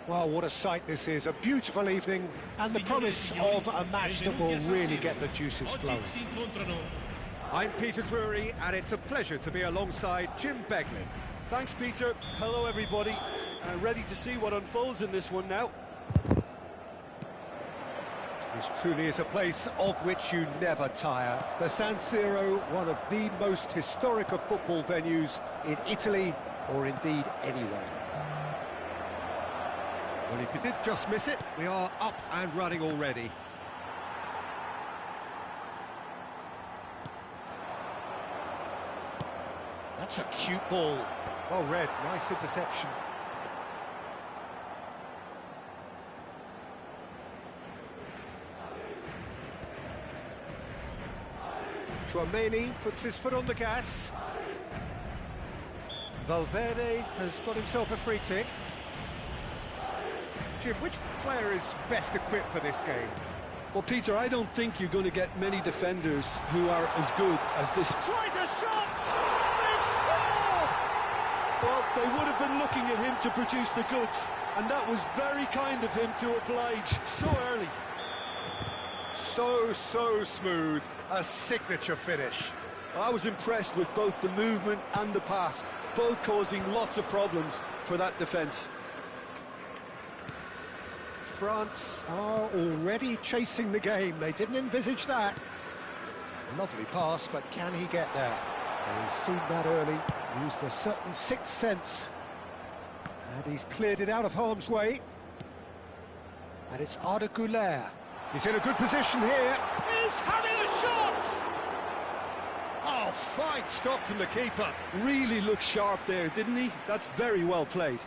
Well, what a sight this is. A beautiful evening and the promise of a match that will really get the juices flowing. I'm Peter Drury, and it's a pleasure to be alongside Jim Beglin. Thanks, Peter. Hello, everybody. Ready to see what unfolds in this one now. This truly is a place of which you never tire. The San Siro, one of the most historic of football venues in Italy, or indeed anywhere. Well, if you did just miss it, we are up and running already. That's a cute ball. Well read, nice interception. Tchouameni puts his foot on the gas. Valverde has got himself a free kick. Jim, which player is best equipped for this game? Well, Peter, I don't think you're going to get many defenders who are as good as this. Tries a shot! They've scored! Well, they would have been looking at him to produce the goods, and that was very kind of him to oblige so early. So smooth, a signature finish. I was impressed with both the movement and the pass, both causing lots of problems for that defence. France are already chasing the game. They didn't envisage that. Lovely pass, but can he get there? Well, he's seen that early, used a certain sixth sense. And he's cleared it out of harm's way. And it's Arda Güler. He's in a good position here. He's having a shot! Oh, fine stop from the keeper. Really looked sharp there, didn't he? That's very well played.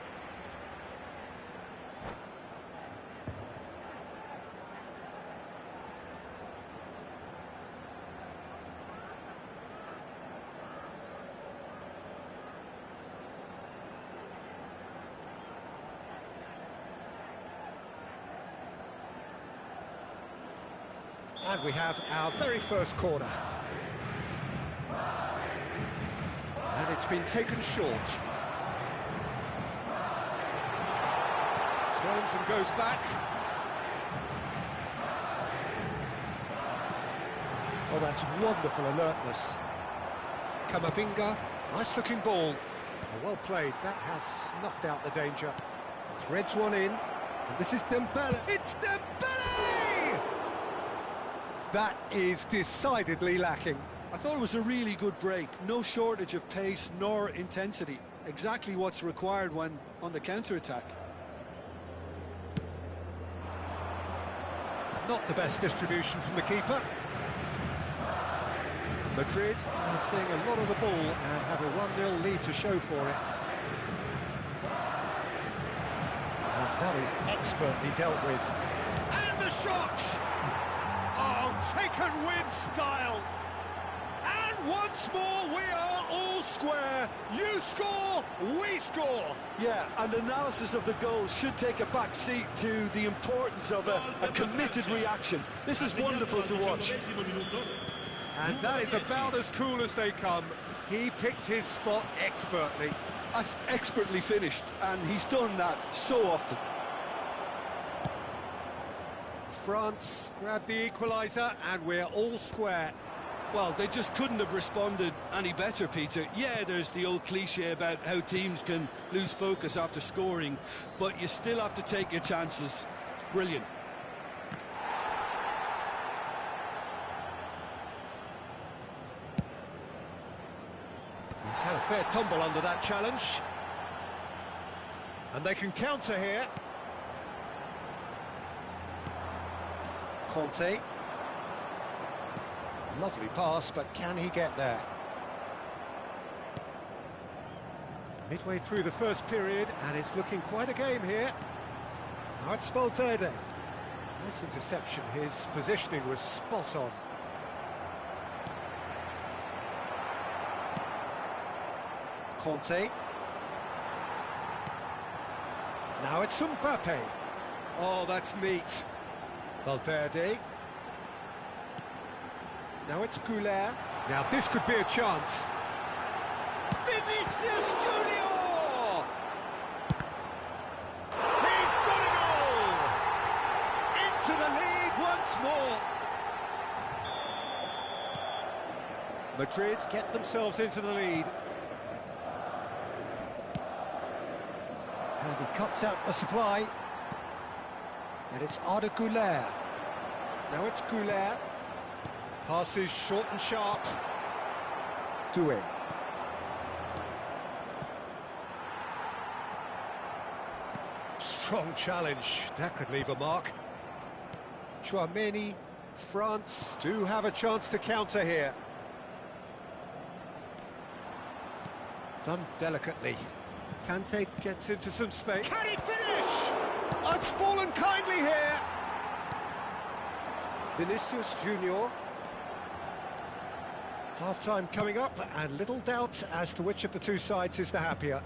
And we have our very first corner. And it's been taken short. Turns and goes back. Oh, that's wonderful alertness. Camavinga, nice looking ball. Oh, well played, that has snuffed out the danger. Threads one in, and this is Dembele. It's Dembele! That is decidedly lacking. I thought it was a really good break. No shortage of pace nor intensity. Exactly what's required when on the counter-attack. Not the best distribution from the keeper. Madrid are seeing a lot of the ball and have a 1-0 lead to show for it. And that is expertly dealt with. And the shot! Oh, taken with style! And once more, we are all square. You score, we score. Yeah, and analysis of the goal should take a back seat to the importance of a committed reaction. This is wonderful to watch. And that is about as cool as they come. He picked his spot expertly. That's expertly finished, and he's done that so often. France grab the equaliser, and we're all square. Well, they just couldn't have responded any better, Peter. Yeah, there's the old cliche about how teams can lose focus after scoring, but you still have to take your chances. Brilliant. He's had a fair tumble under that challenge. And they can counter here. Conte. Lovely pass, but can he get there? Midway through the first period, and it's looking quite a game here. Now it's Valverde. Nice interception, his positioning was spot on. Conte. Now it's Mbappe. Oh, that's neat. Valverde. Now it's Güler. Now this could be a chance. Vinicius Junior! He's got Madrid get themselves into the lead. And he cuts out the supply. And it's Arda Güler. Now it's Güler. Passes short and sharp. Doué. Strong challenge. That could leave a mark. Chouameni. France do have a chance to counter here. Done delicately. Kante gets into some space. Can he finish? Oh, it's fallen kindly here. Vinicius Junior. Half-time coming up, and little doubt as to which of the two sides is the happier.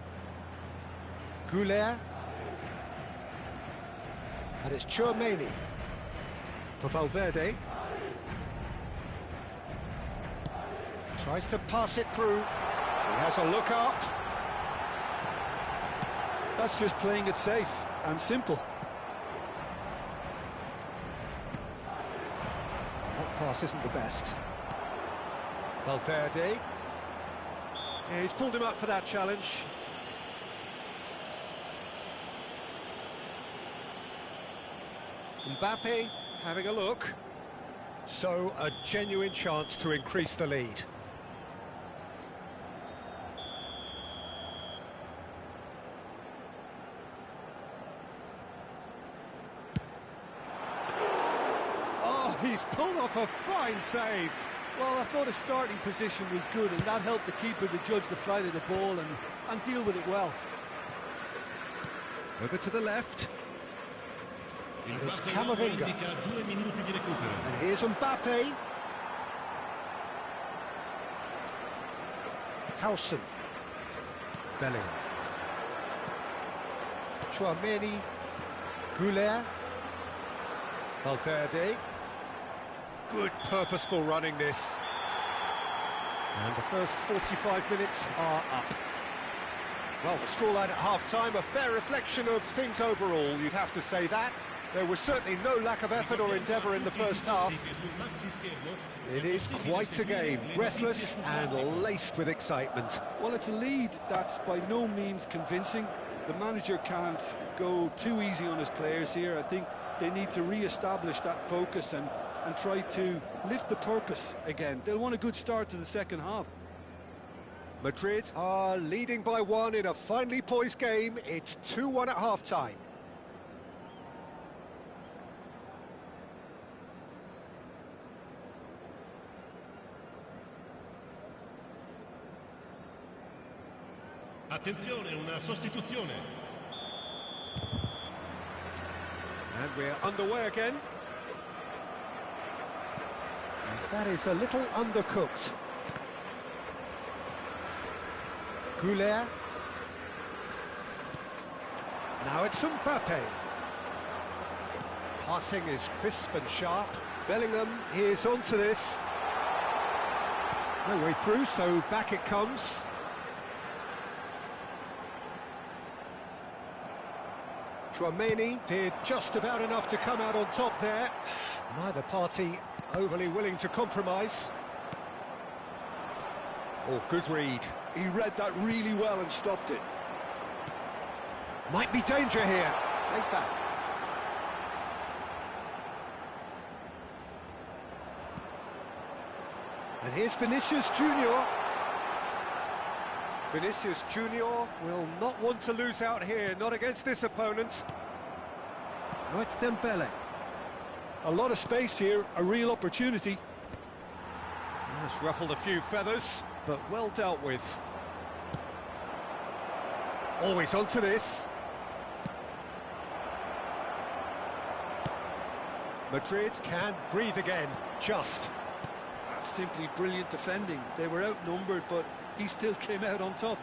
Güler. And it's Chouameni for Valverde. Tries to pass it through. He has a look up. That's just playing it safe and simple. That pass isn't the best. Valverde. Yeah, he's pulled him up for that challenge. Mbappe having a look. So, a genuine chance to increase the lead. Oh, he's pulled off a fine save. Well, I thought his starting position was good, and that helped the keeper to judge the flight of the ball and deal with it well. Over to the left. And it's Camavinga. And here's Mbappe. Howson. Bellingham. Chouameni. Güler. Valverde. Good purposeful running this. And the first 45 minutes are up. Well, the scoreline at half-time, a fair reflection of things overall, you'd have to say that. There was certainly no lack of effort or endeavour in the first half. It is quite a game, breathless and laced with excitement. Well, it's a lead that's by no means convincing. The manager can't go too easy on his players here. I think they need to re-establish that focus and try to lift the purpose again. They'll want a good start to the second half. Madrid are leading by one in a finely poised game. It's 2-1 at half-time. Attenzione, una sostituzione. And we're underway again. And that is a little undercooked. Güler. Now it's Mbappe. Passing is crisp and sharp. Bellingham is onto this. No way through, so back it comes. Chouameni did just about enough to come out on top there. Neither party overly willing to compromise. Oh, good read. He read that really well and stopped it. Might be danger here. Take back. And here's Vinicius Junior. Vinicius Junior will not want to lose out here, not against this opponent. Oh, it's Dembele. A lot of space here, a real opportunity. That's ruffled a few feathers, but well dealt with. Always onto this. Madrid can breathe again, just. That's simply brilliant defending. They were outnumbered, but he still came out on top.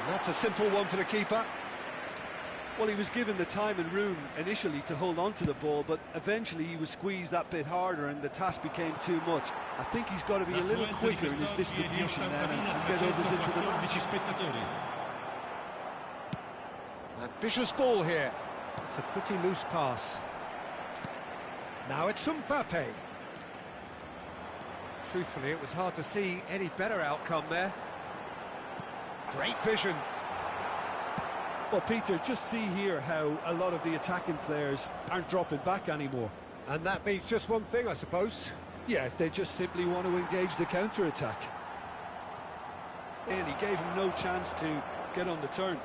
And that's a simple one for the keeper. Well, he was given the time and room initially to hold on to the ball, but eventually he was squeezed that bit harder and the task became too much. I think he's got to be a little quicker in his distribution then and get others into the match. Ambitious ball here. It's a pretty loose pass. Now it's Mbappe. Truthfully, it was hard to see any better outcome there. Great vision. Well, Peter, just see here how a lot of the attacking players aren't dropping back anymore. And that means just one thing, I suppose. Yeah, they just simply want to engage the counter-attack. And he gave him no chance to get on the turn.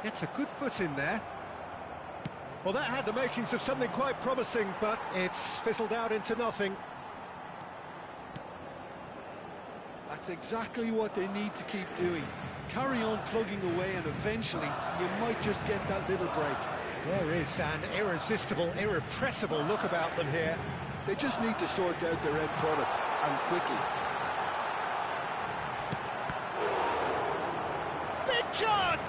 Gets a good foot in there. Well, that had the makings of something quite promising, but it's fizzled out into nothing. That's exactly what they need to keep doing. Carry on plugging away, and eventually you might just get that little break. There is an irresistible, irrepressible look about them here. They just need to sort out their end product, and quickly. Big chance!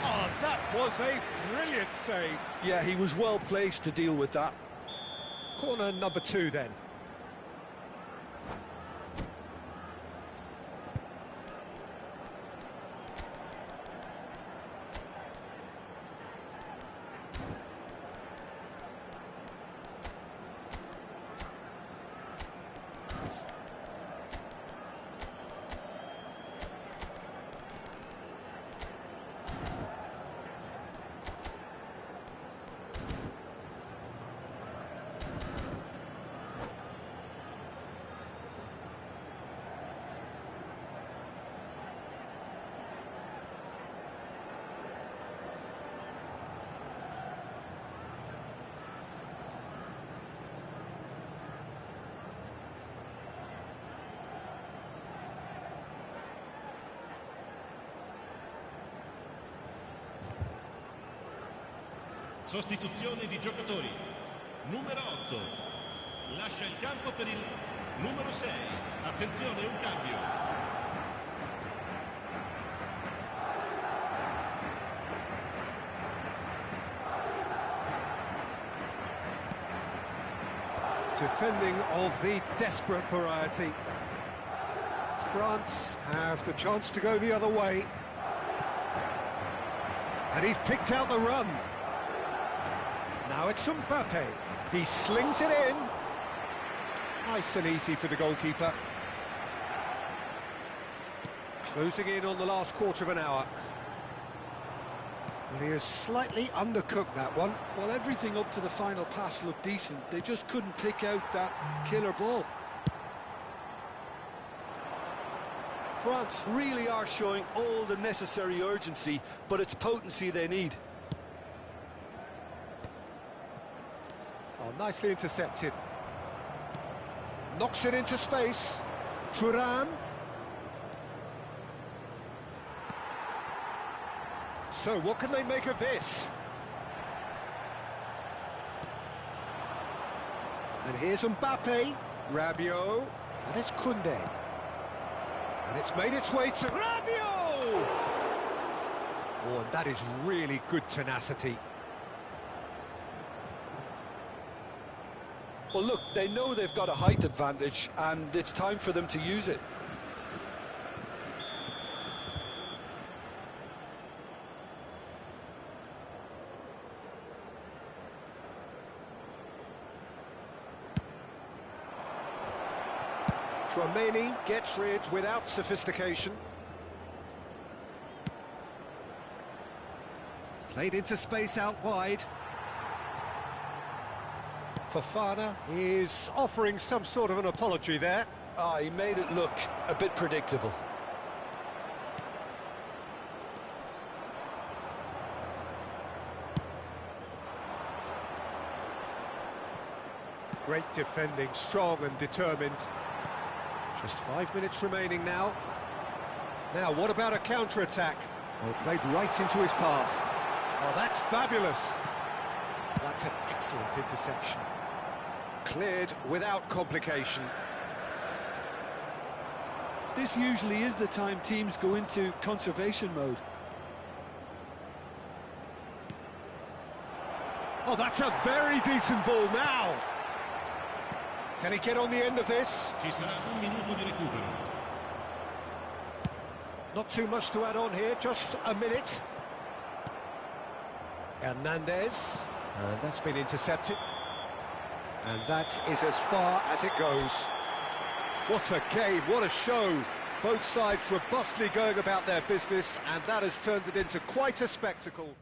Oh, that was a brilliant save. Yeah, he was well placed to deal with that. Corner number 2 then. Sostituzione di giocatori. Numero 8 lascia il campo per il numero 6. Attenzione, un cambio. Defending of the desperate variety. France have the chance to go the other way. And he's picked out the run. Now it's Mbappe. He slings it in. Nice and easy for the goalkeeper. Closing in on the last quarter of an hour. Well, he has slightly undercooked that one. Well, everything up to the final pass looked decent. They just couldn't pick out that killer ball. France really are showing all the necessary urgency, but it's potency they need. Oh, nicely intercepted. Knocks it into space. Thuram. So, what can they make of this? And here's Mbappe. Rabiot. And it's Koundé. And it's made its way to Rabiot! Oh, and that is really good tenacity. Well, look, they know they've got a height advantage, and it's time for them to use it. Tchouameni gets rid without sophistication. Played into space out wide. Fofana is offering some sort of an apology there. Ah, he made it look a bit predictable. Great defending, strong and determined. Just 5 minutes remaining now. Now, what about a counter-attack? Oh, played right into his path. Oh, that's fabulous. That's an excellent interception. Cleared without complication. This usually is the time teams go into conservation mode. Oh, that's a very decent ball now. Can he get on the end of this? Ci sarà un minuto di recupero. Not too much to add on here, just a minute. Hernandez, and that's been intercepted. And that is as far as it goes. What a game, what a show. Both sides robustly going about their business, and that has turned it into quite a spectacle.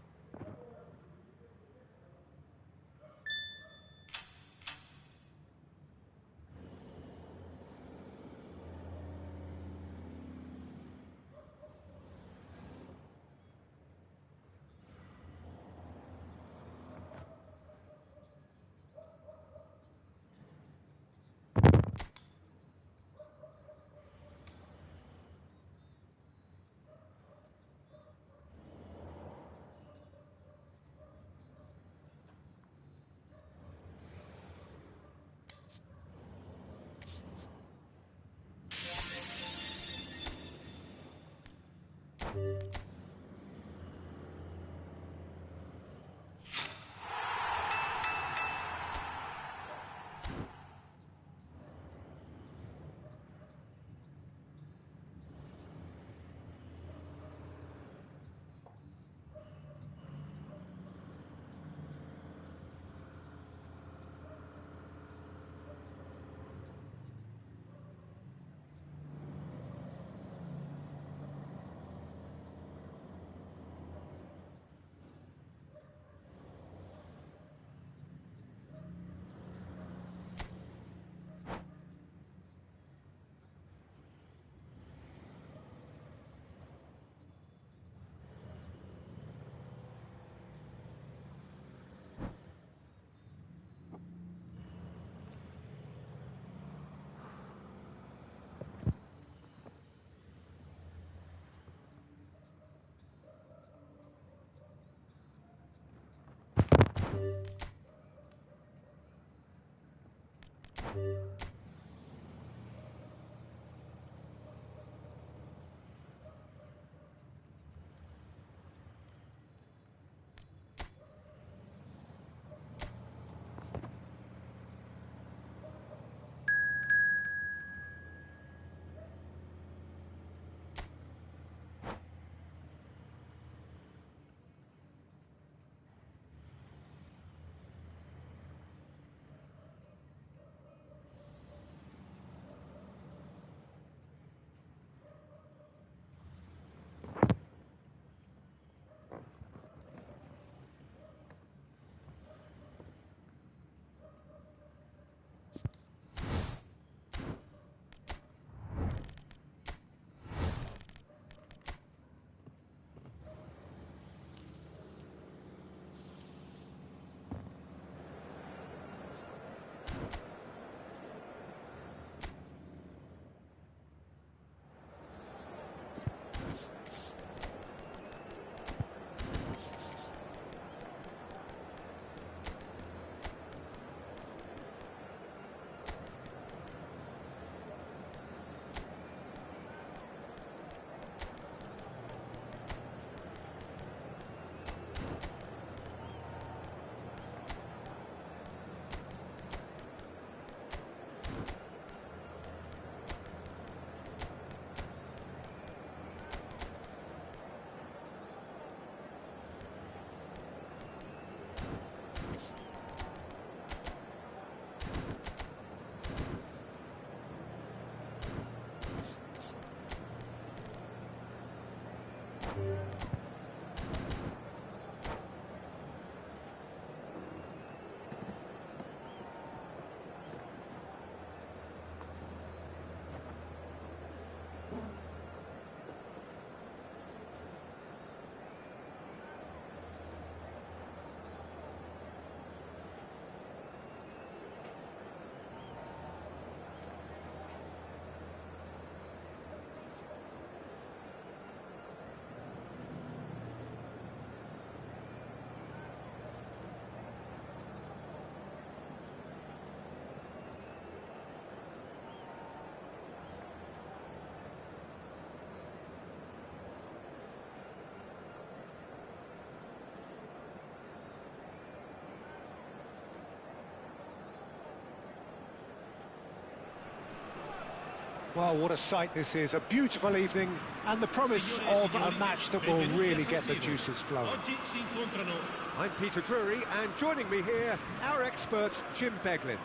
Well, what a sight this is, a beautiful evening, and the promise of a match that will really get the juices flowing. Oggi si incontrano. I'm Peter Drury, and joining me here, our expert, Jim Beglin.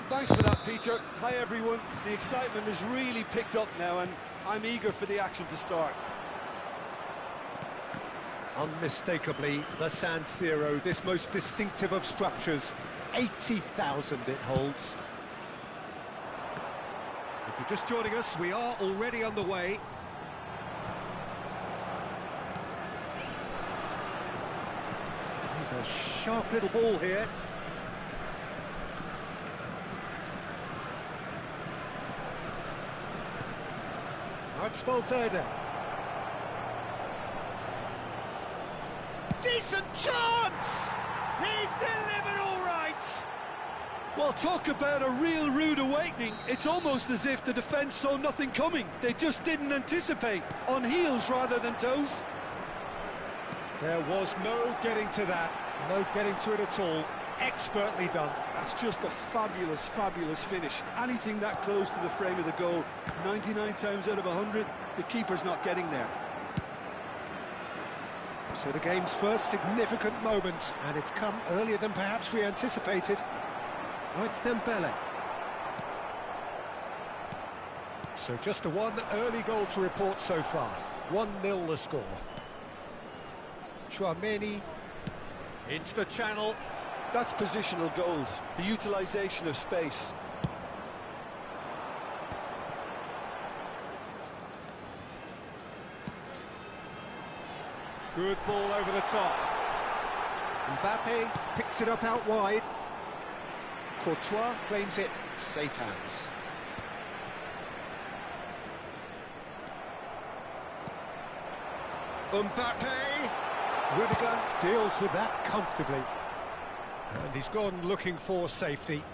Thanks for that, Peter. Hi, everyone. The excitement has really picked up now, and I'm eager for the action to start. Unmistakably, the San Siro, this most distinctive of structures, 80,000 it holds. If you're just joining us, we are already underway. There's a sharp little ball here. Now it's Valverde. Decent chance! He's delivered all right! Well, talk about a real rude awakening. It's almost as if the defence saw nothing coming. They just didn't anticipate. On heels rather than toes. There was no getting to that, no getting to it at all. Expertly done. That's just a fabulous, fabulous finish. Anything that close to the frame of the goal, 99 times out of 100, the keeper's not getting there. So the game's first significant moment, and it's come earlier than perhaps we anticipated. Oh, it's Dembele. So just the one early goal to report so far. 1-0 the score. Chouameni. Into the channel. That's positional gold, the utilisation of space. Good ball over the top. Mbappe picks it up out wide. Courtois claims it, safe hands. Mbappe! Rudiger deals with that comfortably. And he's gone looking for safety.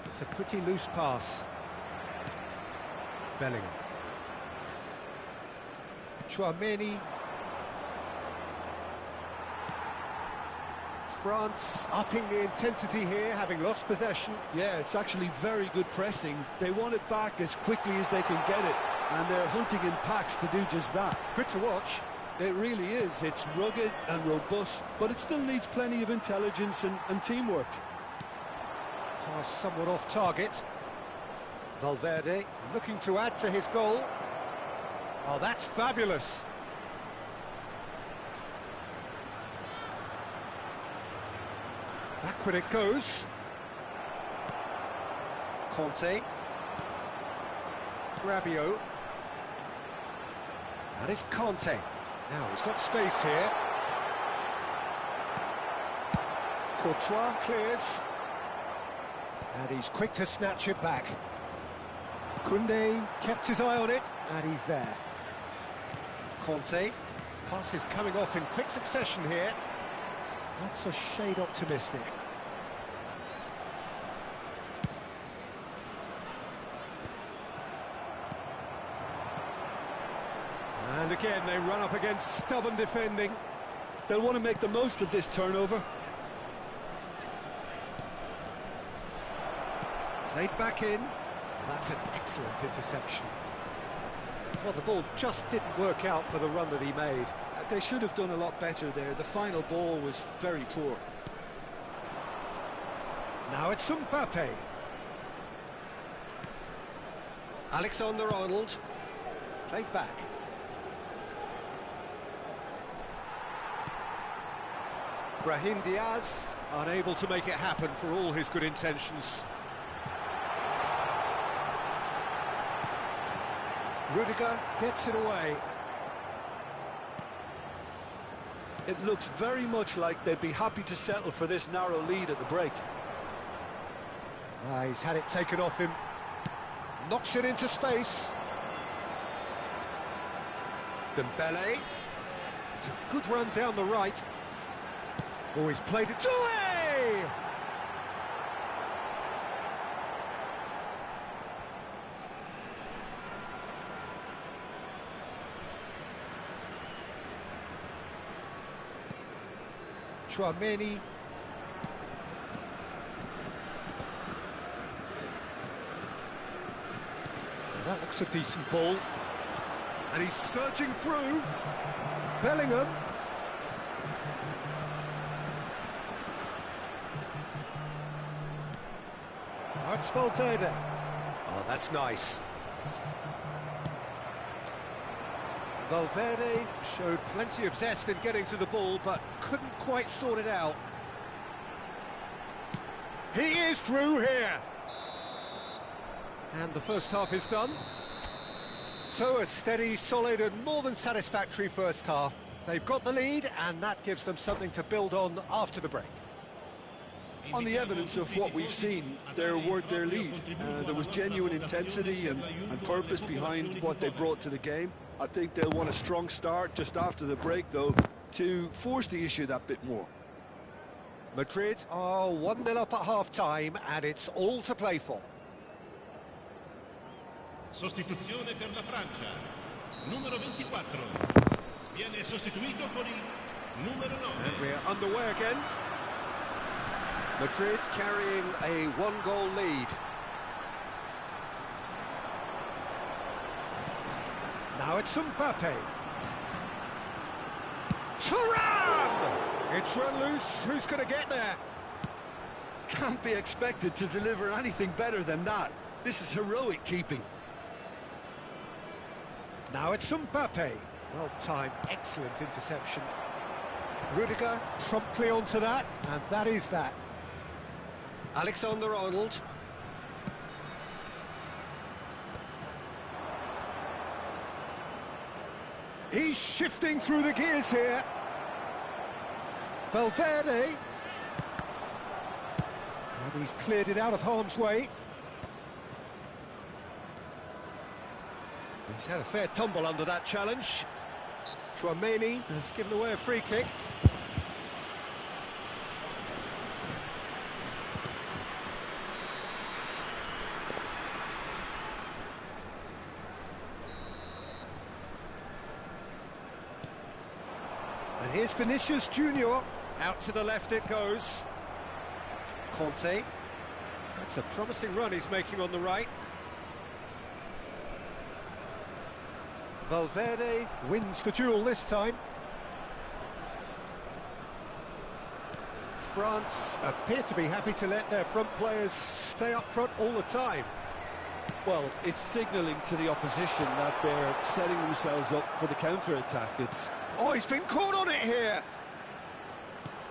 It's a pretty loose pass. Bellingham. Chouameni. France upping the intensity here, having lost possession. Yeah, it's actually very good pressing. They want it back as quickly as they can get it, and they're hunting in packs to do just that. Good to watch. It really is. It's rugged and robust, but it still needs plenty of intelligence and teamwork. Pass somewhat off target. Valverde looking to add to his goal. Oh, that's fabulous. Backward it goes. Conte. Rabiot. That is Conte. Now he's got space here. Courtois clears. And he's quick to snatch it back. Koundé kept his eye on it, and he's there. Conte. Pass is coming off in quick succession here. That's a shade optimistic. And again, they run up against stubborn defending. They'll want to make the most of this turnover. Played back in. That's an excellent interception. Well, the ball just didn't work out for the run that he made. They should have done a lot better there. The final ball was very poor. Now it's Mbappe. Alexander-Arnold. Played back. Brahim Diaz, unable to make it happen for all his good intentions. Rudiger gets it away. It looks very much like they'd be happy to settle for this narrow lead at the break. He's had it taken off him. Knocks it into space. Dembele. It's a good run down the right. Oh, he's played it away! Chouameni. That's a decent ball. And he's surging through. Bellingham. That's Valverde. Oh, that's nice. Valverde showed plenty of zest in getting to the ball, but couldn't quite sort it out. He is through here. And the first half is done. So a steady, solid and more than satisfactory first half. They've got the lead and that gives them something to build on after the break. On the evidence of what we've seen, they're worth their lead. There was genuine intensity and purpose behind what they brought to the game. I think they'll want a strong start just after the break, though, to force the issue that bit more. Madrid are 1-0 up at half-time and it's all to play for. Sostituzione per la Francia. Numero 24. Viene sostituito con il numero 9. And we're underway again. Madrid carrying a one-goal lead. Now it's Mbappe. Thuram! It's run loose. Who's going to get there? Can't be expected to deliver anything better than that. This is heroic keeping. Now it's Mbappe. Well timed, excellent interception. Rudiger Promptly onto that, and that is that. Alexander-Arnold. He's shifting through the gears here. Valverde. And he's cleared it out of harm's way. He's had a fair tumble under that challenge. Tchouaméni has given away a free kick. And here's Vinicius Junior. Out to the left it goes. Conte. That's a promising run he's making on the right. Valverde Wins the duel this time. France Appear to be happy to let their front players stay up front all the time. Well, it's signalling to the opposition that they're setting themselves up for the counter-attack. Oh, he's been caught on it here.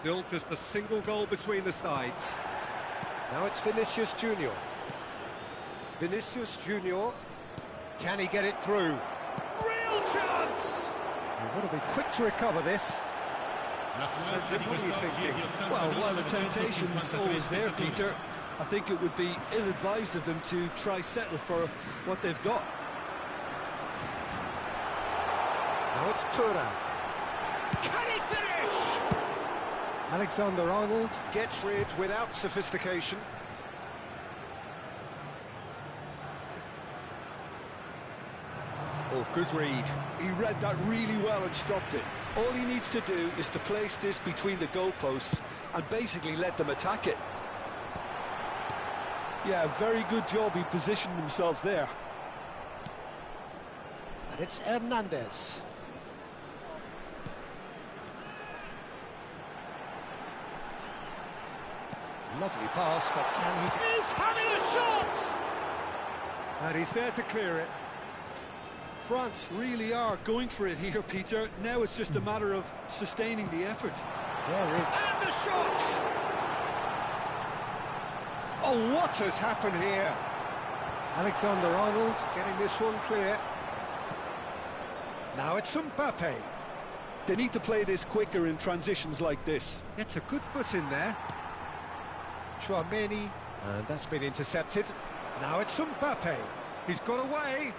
Still just a single goal between the sides. Now it's Vinicius Junior. Vinicius Junior. Can he get it through? Real chance! They've got to be quick to recover this. What are you thinking? Well, while the temptation's always there, Peter, I think it would be ill-advised of them to try settle for what they've got. Now it's Thuram. Can he finish? Alexander-Arnold. Gets rid without sophistication. Oh, good read. He read that really well and stopped it. All he needs to do is to place this between the goalposts and basically let them attack it. Yeah, very good job. He positioned himself there. And it's Hernandez. Lovely pass, but can he... He's having a shot! And he's there to clear it. France really are going for it here, Peter. Now it's just a matter of sustaining the effort. And the shot! Oh, what has happened here? Alexander-Arnold. Getting this one clear. Now it's Mbappe. They need to play this quicker in transitions like this. Gets a good foot in there. Tchouaméni. And that's been intercepted. Now it's Mbappe. He's got away.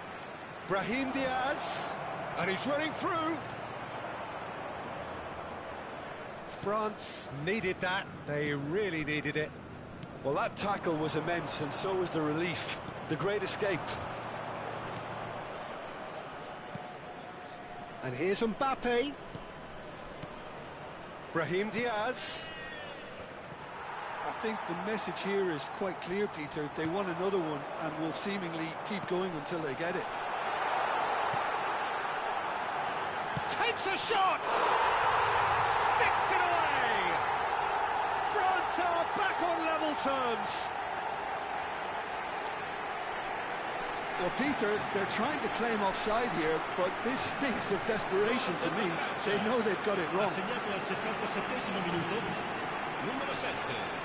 Brahim Diaz. And he's running through. France needed that. They really needed it. Well, that tackle was immense, and so was the relief. The great escape. And here's Mbappe. Brahim Diaz. I think the message here is quite clear, Peter. They want another one and will seemingly keep going until they get it. Takes a shot! Sticks it away! France are back on level terms. Well, Peter, they're trying to claim offside here, but this stinks of desperation to me. They know they've got it wrong. Segnato al 77° minuto, numero 7.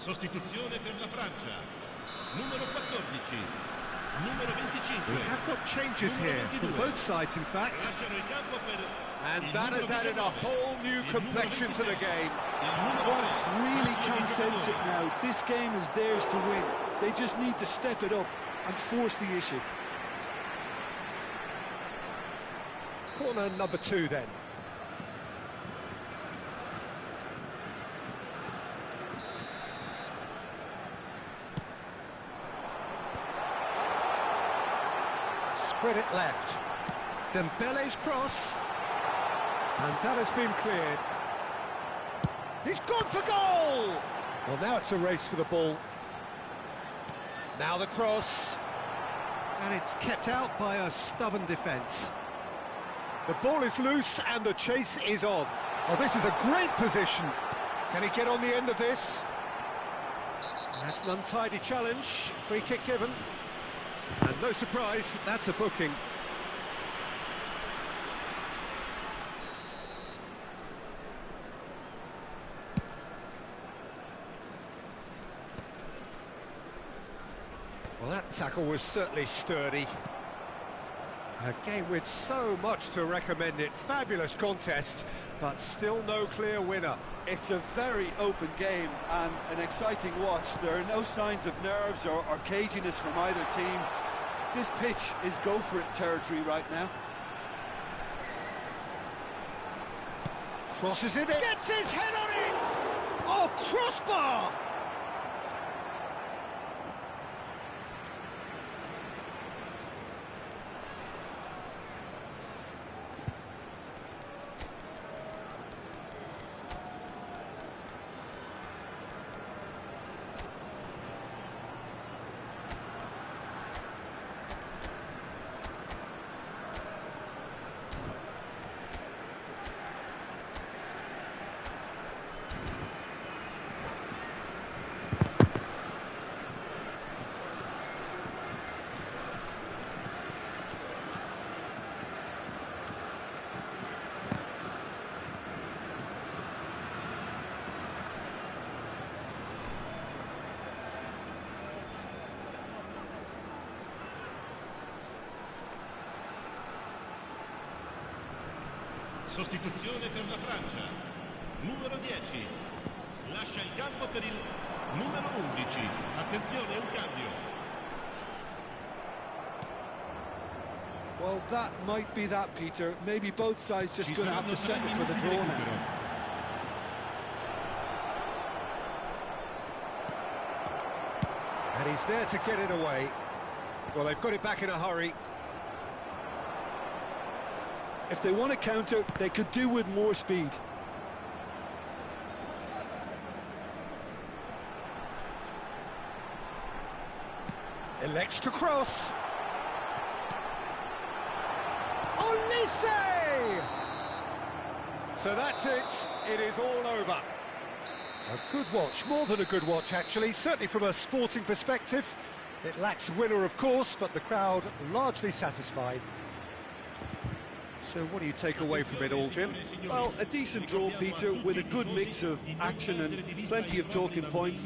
Sostituzione per la Francia. Numero 14. Numero 25. We have got changes here from both sides, in fact. Lasciano il campo per And that has added a whole new complexion to the game. France really can sense it now. This game is theirs to win. They just need to step it up and force the issue. Corner number 2 then. Spread it left. Dembele's cross. And that has been cleared. He's gone for goal! Well, now it's a race for the ball. Now the cross. And it's kept out by a stubborn defence. The ball is loose and the chase is on. Oh, this is a great position. Can he get on the end of this? That's an untidy challenge. Free kick given. And no surprise, that's a booking. Well, that tackle was certainly sturdy. A game with so much to recommend it. Fabulous contest, but still no clear winner. It's a very open game and an exciting watch. There are no signs of nerves or caginess from either team. This pitch is go-for-it territory right now. Crosses it in. Gets his head on it! Oh, crossbar! Sostituzione per la Francia. Numero 10. Lascia il campo per il numero 11. Attenzione, un cambio. Well, that might be that, Peter. Maybe both sides just going to have to settle for the draw now. And he's there to get it away. Well, they've got it back in a hurry. If they want to counter, they could do with more speed. Elects to cross. Olise! So that's it. It is all over. A good watch, more than a good watch actually, certainly from a sporting perspective. It lacks winner of course, but the crowd largely satisfied. So what do you take away from it all, Jim? Well, a decent draw, Peter, with a good mix of action and plenty of talking points.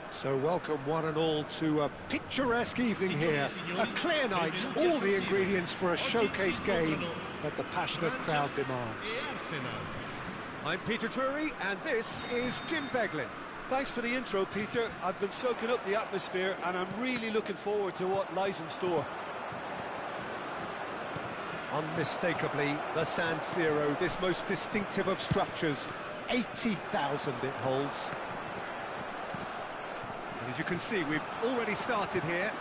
So welcome one and all to a picturesque evening here. A clear night, all the ingredients for a showcase game that the passionate crowd demands. I'm Peter Drury, and this is Jim Beglin. Thanks for the intro, Peter. I've been soaking up the atmosphere and I'm really looking forward to what lies in store. Unmistakably, the San Siro, this most distinctive of structures. 80,000 it holds. And as you can see, we've already started here.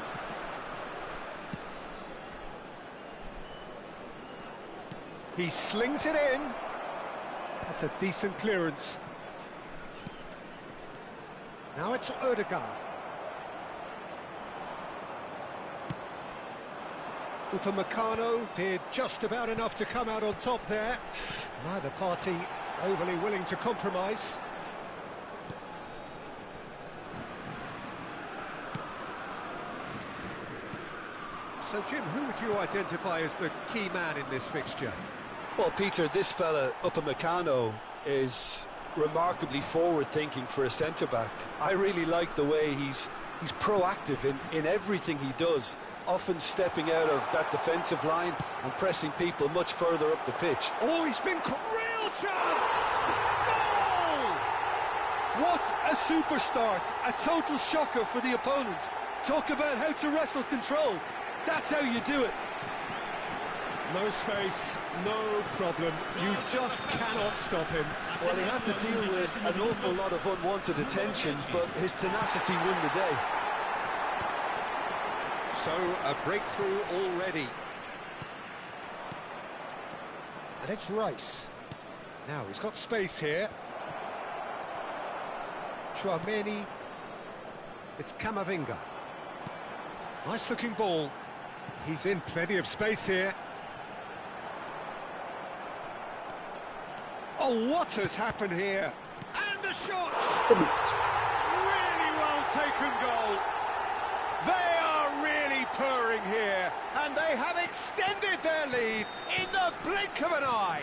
He slings it in. That's a decent clearance. Now it's Odegaard. Upamecano did just about enough to come out on top there. Neither party overly willing to compromise. So, Jim, who would you identify as the key man in this fixture? Well, Peter, this fella, Upamecano, is remarkably forward-thinking for a centre-back. I really like the way he's proactive in everything he does, often stepping out of that defensive line and pressing people much further up the pitch. Oh, he's been... Real chance! Goal! What a super start! A total shocker for the opponents. Talk about how to wrestle control. That's how you do it. No space, no problem. You just cannot stop him. Well, he had to deal with an awful lot of unwanted attention, but his tenacity won the day. So, a breakthrough already. And it's Rice. Now he's got space here. Chouameni. It's Camavinga. Nice looking ball. He's in plenty of space here. Oh, what has happened here? And a shot! Really well taken goal. They are really purring here, and they have extended their lead in the blink of an eye.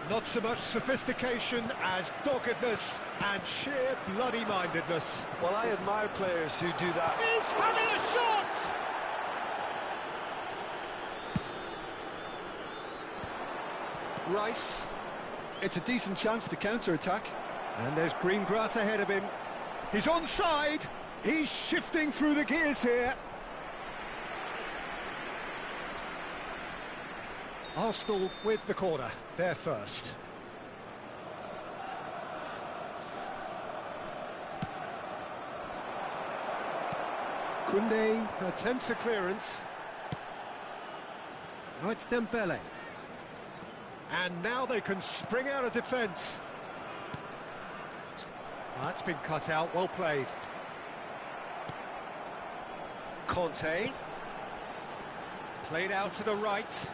Not so much sophistication as doggedness and sheer bloody-mindedness. Well, I admire players who do that. He's having a shot! Rice. It's a decent chance to counter-attack. And there's green grass ahead of him. He's onside. He's shifting through the gears here. Arsenal with the corner. They're first. Koundé attempts a clearance. Now it's Dembele. And now they can spring out of defence. That's been cut out, well played. Conte. Played out to the right.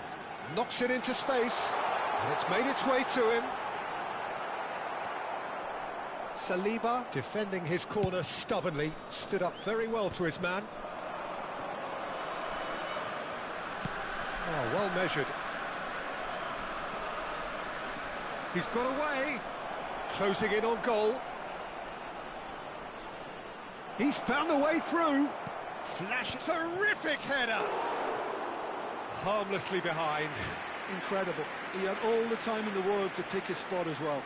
Knocks it into space. And it's made its way to him. Saliba, defending his corner stubbornly, stood up very well to his man. Oh, well measured. He's got away. Closing in on goal. He's found a way through. Flash, terrific header. Harmlessly behind. Incredible. He had all the time in the world to pick his spot as well.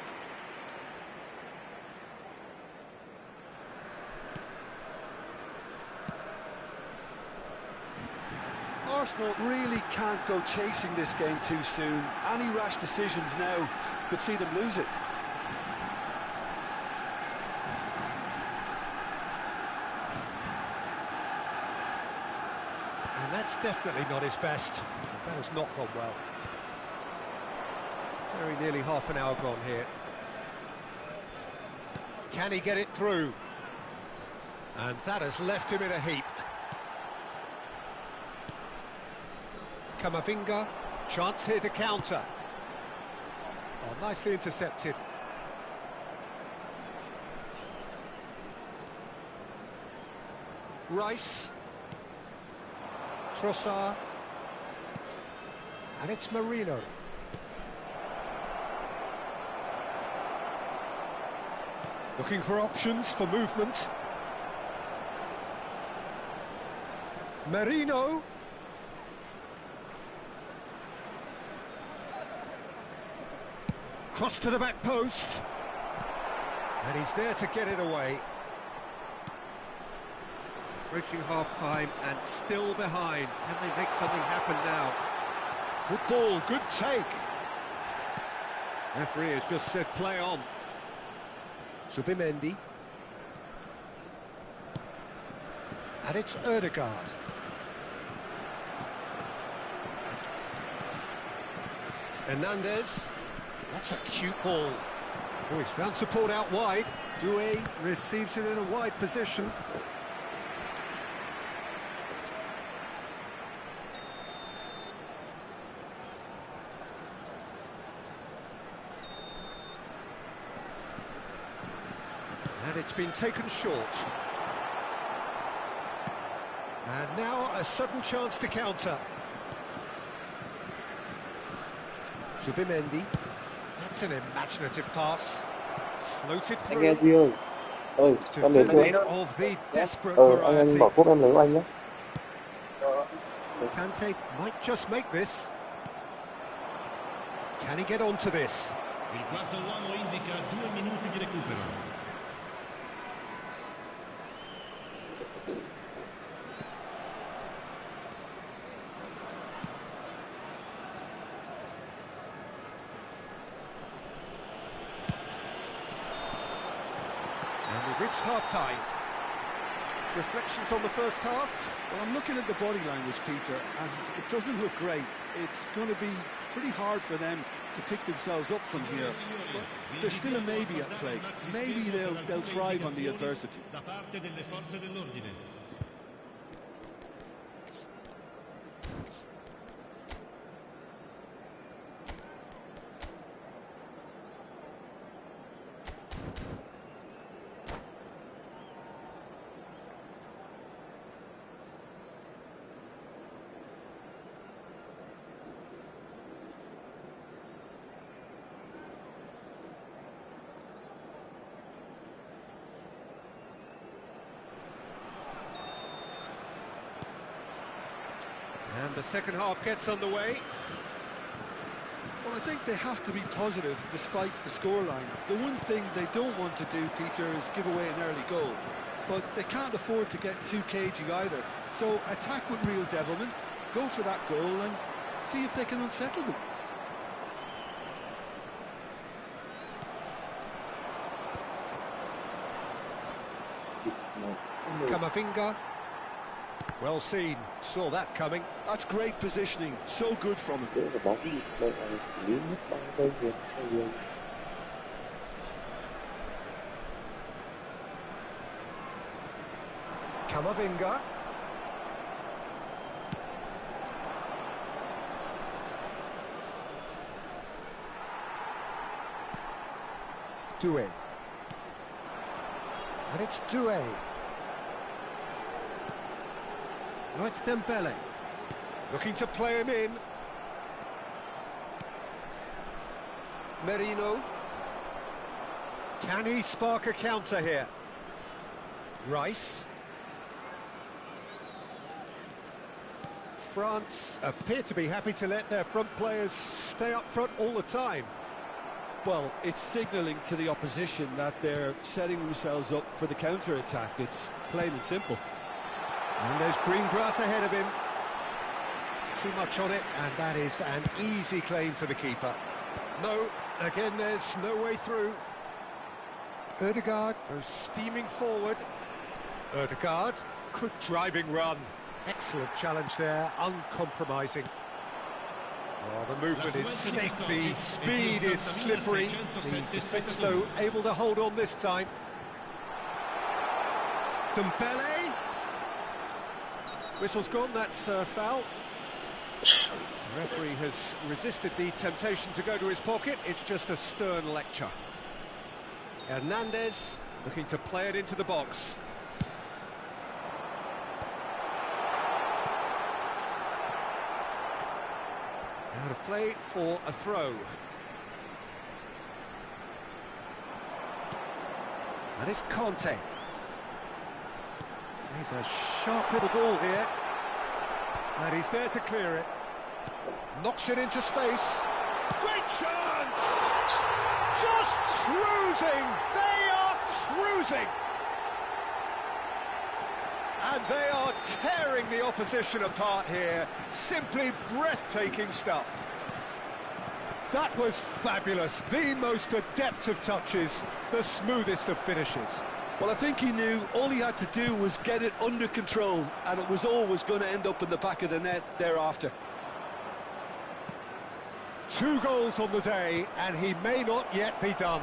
Arsenal really can't go chasing this game too soon. Any rash decisions now could see them lose it. And that's definitely not his best. That has not gone well. Very nearly half an hour gone here. Can he get it through? And that has left him in a heap. Camavinga, chance here to counter. Oh, nicely intercepted. Rice. Trossard. And it's Marino. Looking for options for movement. Marino. Cross to the back post. And he's there to get it away. Reaching half-time and still behind. Can they make something happen now? Good ball, good take. Referee has just said play on. Subimendi. And it's Ødegaard. Hernandez. That's a cute ball. Oh, he's found support out wide. Doué receives it in a wide position. And it's been taken short. And now a sudden chance to counter. Subimendi. That's an imaginative pass. Floated through. Anh nghe Duy ơi. Con đến chưa? Of the desperate Anh variety. bỏ cúp em lấy của anh nhé. Kante might just make this. Can he get onto this? Il quarto uomo indica 2 minuti di recupero. And we've reached half-time. Reflections on the first half? Well, I'm looking at the body language, Peter, and it doesn't look great. It's going to be pretty hard for them to pick themselves up from here. But there's still a maybe at play. Maybe they'll thrive on the adversity. Da parte delle forze dell'ordine. And the second half gets underway. Well, I think they have to be positive despite the scoreline. The one thing they don't want to do, Peter, is give away an early goal. But they can't afford to get too cagey either. So attack with real devilment, go for that goal and see if they can unsettle them. Camavinga. Well seen, saw that coming. That's great positioning, so good from him. Giữ được bóng đi, đây là xử lý mất 3 giây liền. Camavinga. Doué. And it's Doué. Now it's Dembele. Looking to play him in. Merino. Can he spark a counter here? Rice. France appear to be happy to let their front players stay up front all the time. Well, it's signalling to the opposition that they're setting themselves up for the counter-attack. It's plain and simple. And there's green grass ahead of him. Too much on it, and that is an easy claim for the keeper. No, again, there's no way through. Ødegaard goes steaming forward. Ødegaard, good driving run. Excellent challenge there, uncompromising. Oh, the movement is slick, the speed is slippery. The defence, though, able to hold on this time. Dembele. Whistle's gone, that's foul. The referee has resisted the temptation to go to his pocket. It's just a stern lecture. Hernandez looking to play it into the box. Out of play for a throw. And it's Conte. He's a sharp little ball here. And he's there to clear it. Knocks it into space. Great chance! Just cruising! They are cruising! And they are tearing the opposition apart here. Simply breathtaking stuff. That was fabulous. The most adept of touches, the smoothest of finishes. Well, I think he knew all he had to do was get it under control, and it was always going to end up in the back of the net thereafter. 2 goals on the day, and he may not yet be done.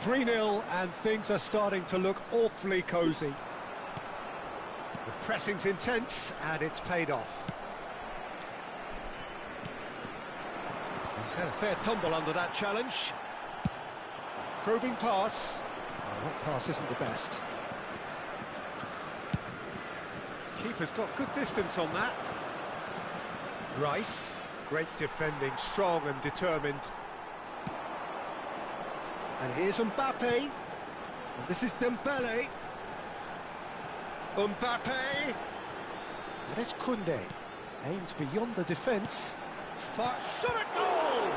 3-0, and things are starting to look awfully cosy. The pressing's intense, and it's paid off. He's had a fair tumble under that challenge. Probing pass. Oh, that pass isn't the best. Keeper's got good distance on that. Rice, great defending, strong and determined. And here's Mbappe. And this is Dembele. Mbappe. And it's Koundé. Aimed beyond the defence. Shot at goal!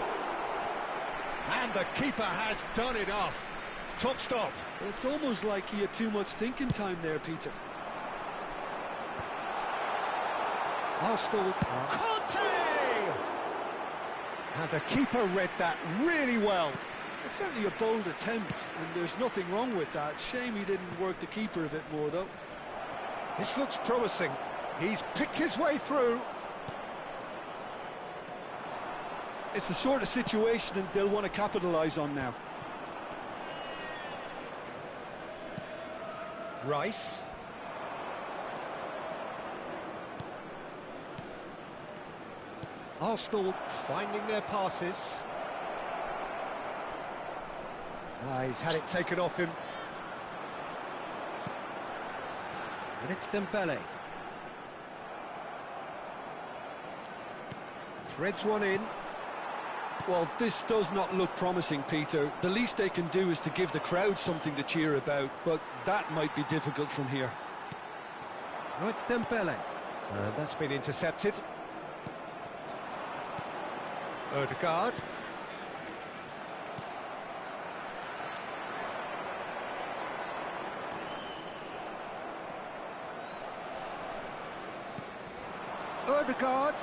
And the keeper has done enough. Top stop. It's almost like he had too much thinking time there, Peter. Arsenal. Conte! And the keeper read that really well. It's certainly a bold attempt, and there's nothing wrong with that. Shame he didn't work the keeper a bit more, though. This looks promising. He's picked his way through. It's the sort of situation that they'll want to capitalise on now. Rice. Arsenal finding their passes. He's had it taken off him. And it's Dembele. Threads one in. Well, this does not look promising, Peter. The least they can do is to give the crowd something to cheer about, but that might be difficult from here. Oh, it's Dembele. And that's been intercepted. Odegaard. Odegaard.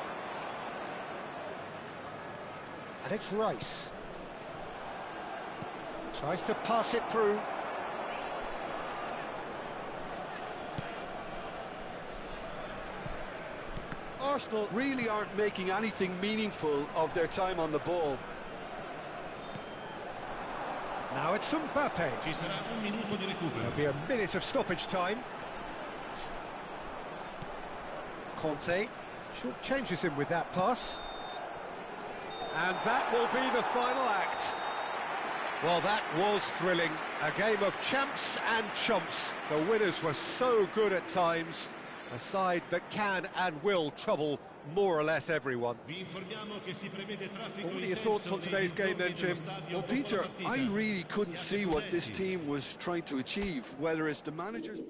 And it's Rice. Tries to pass it through. Arsenal really aren't making anything meaningful of their time on the ball. Now it's Mbappe. Ci sarà un minuto di recupero. There'll be a minute of stoppage time. Conte short changes him with that pass. And that will be the final act. Well, that was thrilling. A game of champs and chumps. The winners were so good at times. A side that can and will trouble more or less everyone. What are your thoughts on today's game then, Jim? Well, Peter, I really couldn't see what this team was trying to achieve, whether it's the managers...